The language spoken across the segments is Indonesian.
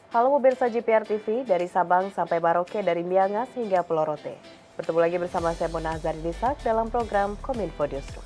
Halo pemirsa JPR TV, dari Sabang sampai Maroke, dari Miangas hingga Pulau Rote. Bertemu lagi bersama saya Mona Azhari-Nisak dalam program Kominfo Newsroom.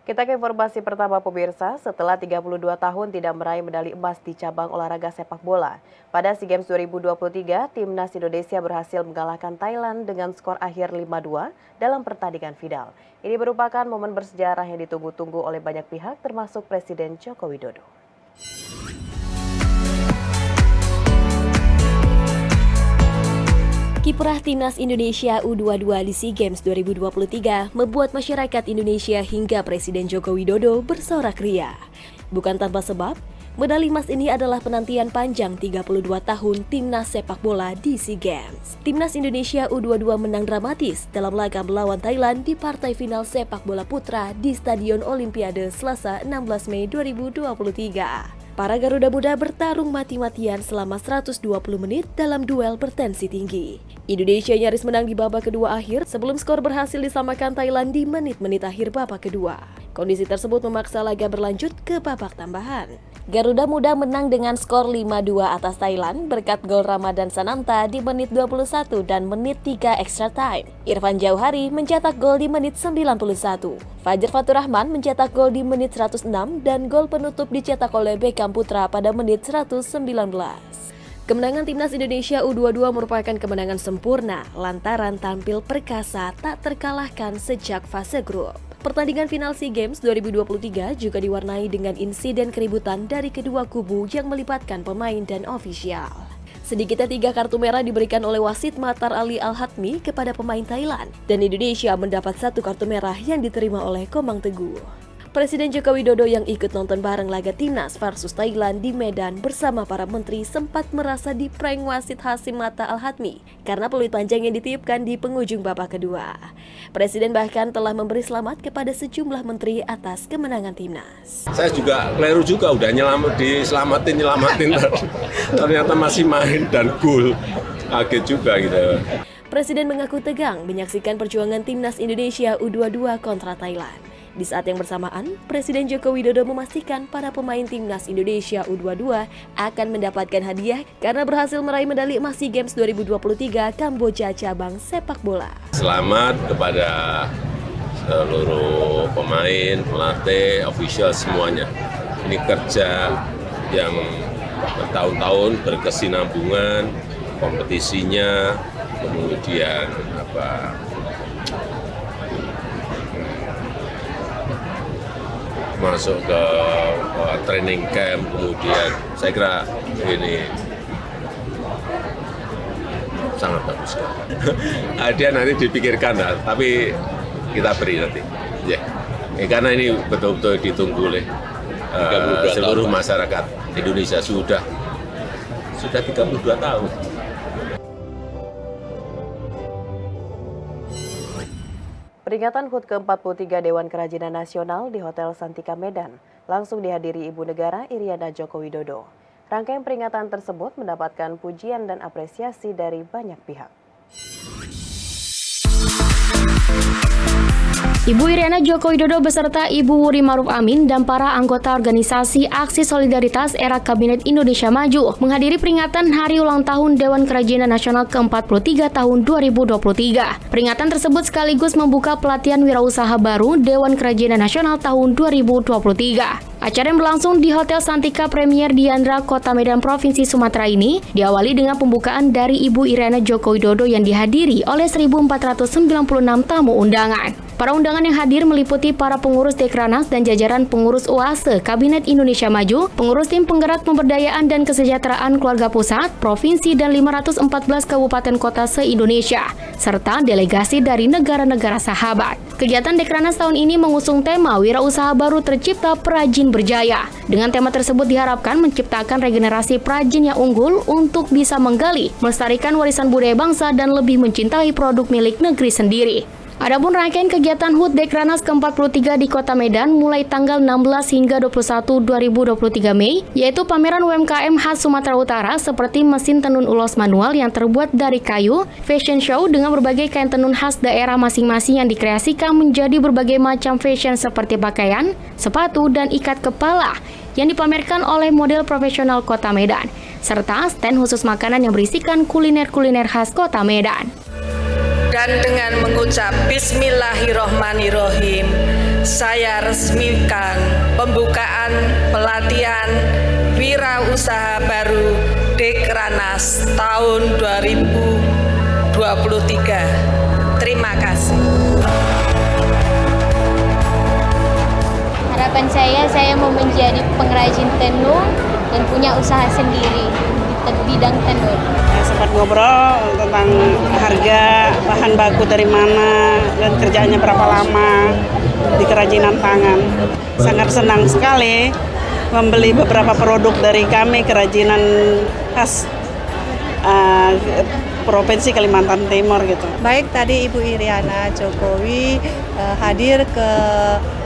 Kita ke informasi pertama pemirsa, setelah 32 tahun tidak meraih medali emas di cabang olahraga sepak bola. Pada SEA Games 2023, Timnas Indonesia berhasil mengalahkan Thailand dengan skor akhir 5-2 dalam pertandingan final. Ini merupakan momen bersejarah yang ditunggu-tunggu oleh banyak pihak termasuk Presiden Joko Widodo. Kiprah Timnas Indonesia U22 di SEA Games 2023 membuat masyarakat Indonesia hingga Presiden Joko Widodo bersorak ria. Bukan tanpa sebab, medali emas ini adalah penantian panjang 32 tahun Timnas sepak bola di SEA Games. Timnas Indonesia U22 menang dramatis dalam laga melawan Thailand di partai final sepak bola putra di Stadion Olimpiade Selasa 16 Mei 2023. Para Garuda Muda bertarung mati-matian selama 120 menit dalam duel bertensi tinggi. Indonesia nyaris menang di babak kedua akhir sebelum skor berhasil disamakan Thailand di menit-menit akhir babak kedua. Kondisi tersebut memaksa laga berlanjut ke babak tambahan. Garuda Muda menang dengan skor 5-2 atas Thailand berkat gol Ramadan Sananta di menit 21 dan menit 3 extra time. Irfan Jauhari mencetak gol di menit 91. Fajar Faturrahman mencetak gol di menit 106 dan gol penutup dicetak oleh Beckham Putra pada menit 119. Kemenangan Timnas Indonesia U22 merupakan kemenangan sempurna lantaran tampil perkasa tak terkalahkan sejak fase grup. Pertandingan final SEA Games 2023 juga diwarnai dengan insiden keributan dari kedua kubu yang melibatkan pemain dan ofisial. Sedikitnya 3 kartu merah diberikan oleh wasit Matar Ali Al-Hatmi kepada pemain Thailand dan Indonesia mendapat 1 kartu merah yang diterima oleh Komang Teguh. Presiden Joko Widodo yang ikut nonton bareng laga Timnas versus Thailand di Medan bersama para menteri sempat merasa diprank wasit Hasim Mata Al-Hatmi karena peluit panjang yang ditiupkan di penghujung babak kedua. Presiden bahkan telah memberi selamat kepada sejumlah menteri atas kemenangan Timnas. Saya juga keliru juga, udah diselamatin ternyata masih main dan gol, kaget juga gitu. Presiden mengaku tegang menyaksikan perjuangan Timnas Indonesia U22 kontra Thailand. Di saat yang bersamaan, Presiden Joko Widodo memastikan para pemain Timnas Indonesia U22 akan mendapatkan hadiah karena berhasil meraih medali emas SEA Games 2023 Kamboja cabang sepak bola. Selamat kepada seluruh pemain, pelatih, official semuanya. Ini kerja yang bertahun-tahun berkesinambungan, kompetisinya, kemudian masuk ke training camp, kemudian saya kira ini sangat bagus. Hadiah nanti dipikirkan, tapi kita beri nanti. Ya, karena ini betul-betul ditunggu oleh seluruh masyarakat Indonesia sudah 32 tahun. Peringatan HUT ke-43 Dewan Kerajinan Nasional di Hotel Santika Medan langsung dihadiri Ibu Negara Iriana Joko Widodo. Rangkaian peringatan tersebut mendapatkan pujian dan apresiasi dari banyak pihak. Ibu Iriana Joko Widodo beserta Ibu Wuri Maruf Amin dan para anggota organisasi Aksi Solidaritas Era Kabinet Indonesia Maju menghadiri peringatan Hari Ulang Tahun Dewan Kerajinan Nasional ke-43 tahun 2023. Peringatan tersebut sekaligus membuka pelatihan wirausaha baru Dewan Kerajinan Nasional tahun 2023. Acara yang berlangsung di Hotel Santika Premier Diandra, Kota Medan, Provinsi Sumatera ini diawali dengan pembukaan dari Ibu Iriana Joko Widodo yang dihadiri oleh 1.496 tamu undangan. Para undangan yang hadir meliputi para pengurus Dekranas dan jajaran pengurus UASE Kabinet Indonesia Maju, pengurus tim penggerak pemberdayaan dan kesejahteraan keluarga pusat, provinsi dan 514 kabupaten kota se-Indonesia, serta delegasi dari negara-negara sahabat. Kegiatan Dekranas tahun ini mengusung tema Wirausaha Baru Tercipta Perajin Berjaya. Dengan tema tersebut diharapkan menciptakan regenerasi perajin yang unggul untuk bisa menggali, melestarikan warisan budaya bangsa dan lebih mencintai produk milik negeri sendiri. Adapun rangkaian kegiatan HUT Dekranas ke-43 di Kota Medan mulai tanggal 16 hingga 21 2023 Mei, yaitu pameran UMKM khas Sumatera Utara seperti mesin tenun ulos manual yang terbuat dari kayu, fashion show dengan berbagai kain tenun khas daerah masing-masing yang dikreasikan menjadi berbagai macam fashion seperti pakaian, sepatu, dan ikat kepala yang dipamerkan oleh model profesional Kota Medan, serta stand khusus makanan yang berisikan kuliner-kuliner khas Kota Medan. Dan dengan mengucap Bismillahirrohmanirrohim, saya resmikan pembukaan pelatihan wirausaha baru Dekranas tahun 2023. Terima kasih. Harapan saya mau menjadi pengrajin tenun dan punya usaha sendiri di bidang tenun. Sempat ngobrol tentang harga, bahan baku dari mana, dan kerjaannya berapa lama di kerajinan tangan. Sangat senang sekali membeli beberapa produk dari kami, kerajinan khas Provinsi Kalimantan Timur gitu. Baik, tadi Ibu Iriana Jokowi hadir ke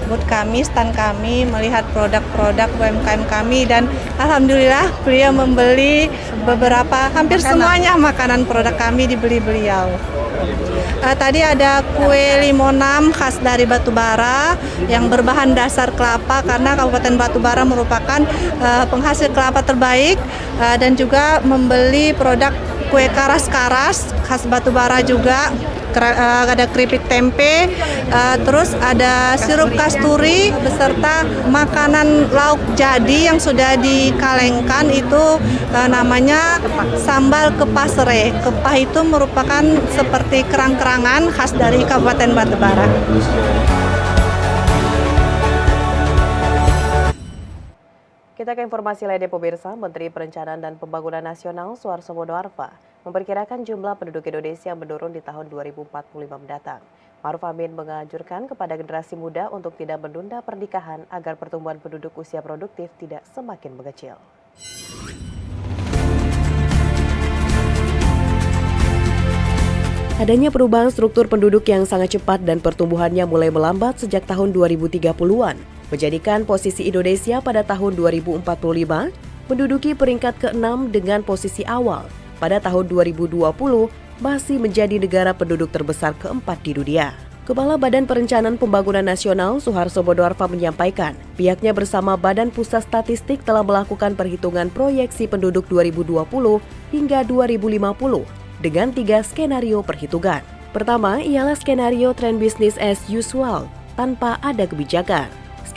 booth kami, stand kami, melihat produk-produk UMKM kami, dan alhamdulillah beliau membeli beberapa, hampir semuanya makanan produk kami dibeli beliau. Tadi ada kue limonam khas dari Batubara yang berbahan dasar kelapa karena Kabupaten Batubara merupakan penghasil kelapa terbaik, dan juga membeli produk kue karas-karas khas Batubara juga, ada keripik tempe, terus ada sirup kasturi beserta makanan lauk jadi yang sudah dikalengkan, itu namanya sambal kepah serai. Kepah itu merupakan seperti kerang-kerangan khas dari Kabupaten Batubara. Kita ke informasi lainnya pemirsa, Menteri Perencanaan dan Pembangunan Nasional Suharso Monoarfa memperkirakan jumlah penduduk Indonesia menurun di tahun 2045 mendatang. Ma'ruf Amin menganjurkan kepada generasi muda untuk tidak menunda pernikahan agar pertumbuhan penduduk usia produktif tidak semakin mengecil. Adanya perubahan struktur penduduk yang sangat cepat dan pertumbuhannya mulai melambat sejak tahun 2030-an. Menjadikan posisi Indonesia pada tahun 2045 menduduki peringkat ke-6 dengan posisi awal. Pada tahun 2020 masih menjadi negara penduduk terbesar keempat di dunia. Kepala Badan Perencanaan Pembangunan Nasional Suharso Monoarfa menyampaikan, pihaknya bersama Badan Pusat Statistik telah melakukan perhitungan proyeksi penduduk 2020 hingga 2050 dengan 3 skenario perhitungan. Pertama ialah skenario tren bisnis as usual tanpa ada kebijakan.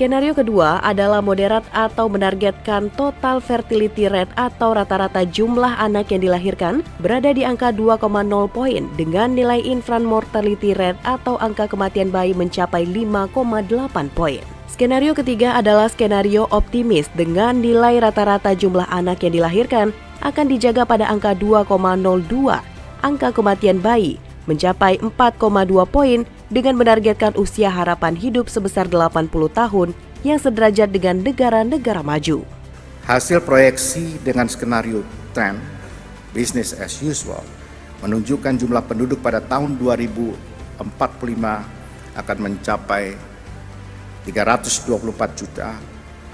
Skenario kedua adalah moderat atau menargetkan total fertility rate atau rata-rata jumlah anak yang dilahirkan berada di angka 2,0 poin dengan nilai infant mortality rate atau angka kematian bayi mencapai 5,8 poin. Skenario ketiga adalah skenario optimis dengan nilai rata-rata jumlah anak yang dilahirkan akan dijaga pada angka 2,02, angka kematian bayi mencapai 4,2 poin dengan menargetkan usia harapan hidup sebesar 80 tahun yang sederajat dengan negara-negara maju. Hasil proyeksi dengan skenario tren business as usual menunjukkan jumlah penduduk pada tahun 2045 akan mencapai 324 juta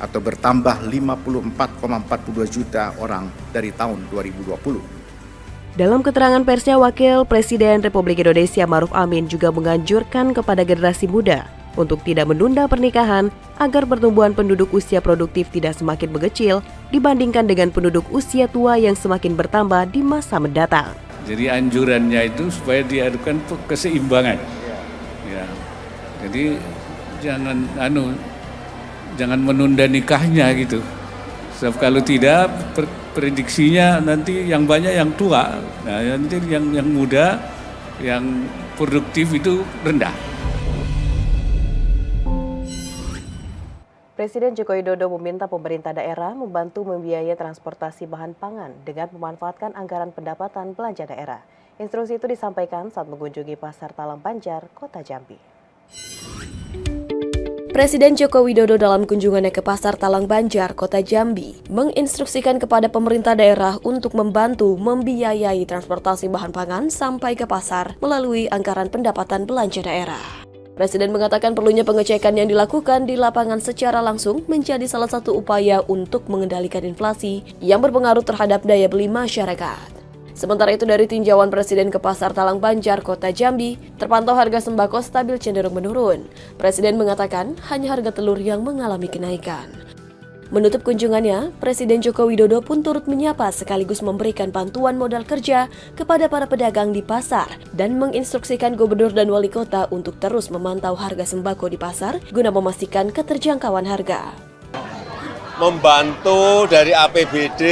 atau bertambah 54,42 juta orang dari tahun 2020. Dalam keterangan persnya, Wakil Presiden Republik Indonesia Ma'ruf Amin juga menganjurkan kepada generasi muda untuk tidak menunda pernikahan agar pertumbuhan penduduk usia produktif tidak semakin mengecil dibandingkan dengan penduduk usia tua yang semakin bertambah di masa mendatang. Jadi anjurannya itu supaya diadukan keseimbangan. Ya. Jadi jangan menunda nikahnya gitu. Sebab kalau tidak prediksinya nanti yang banyak yang tua, nah nanti yang muda, yang produktif itu rendah. Presiden Joko Widodo meminta pemerintah daerah membantu membiayai transportasi bahan pangan dengan memanfaatkan anggaran pendapatan belanja daerah. Instruksi itu disampaikan saat mengunjungi Pasar Talang Banjar, Kota Jambi. Presiden Joko Widodo dalam kunjungannya ke Pasar Talang Banjar, Kota Jambi, menginstruksikan kepada pemerintah daerah untuk membantu membiayai transportasi bahan pangan sampai ke pasar melalui anggaran pendapatan belanja daerah. Presiden mengatakan perlunya pengecekan yang dilakukan di lapangan secara langsung menjadi salah satu upaya untuk mengendalikan inflasi yang berpengaruh terhadap daya beli masyarakat. Sementara itu dari tinjauan Presiden ke Pasar Talang Banjar, Kota Jambi, terpantau harga sembako stabil cenderung menurun. Presiden mengatakan hanya harga telur yang mengalami kenaikan. Menutup kunjungannya, Presiden Joko Widodo pun turut menyapa sekaligus memberikan bantuan modal kerja kepada para pedagang di pasar dan menginstruksikan gubernur dan wali kota untuk terus memantau harga sembako di pasar guna memastikan keterjangkauan harga. Membantu dari APBD,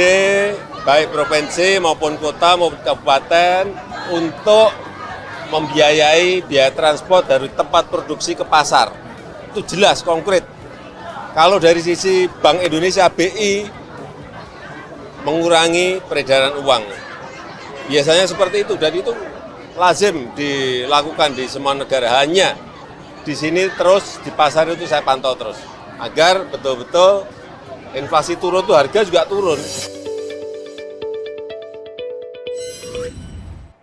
baik provinsi maupun kota maupun kabupaten untuk membiayai biaya transport dari tempat produksi ke pasar. Itu jelas, konkret. Kalau dari sisi Bank Indonesia BI mengurangi peredaran uang. Biasanya seperti itu dan itu lazim dilakukan di semua negara. Hanya di sini terus di pasar itu saya pantau terus agar betul-betul inflasi turun tuh harga juga turun.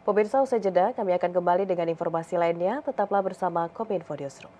Pemirsa, usai jeda kami akan kembali dengan informasi lainnya. Tetaplah bersama Kominfo Newsroom.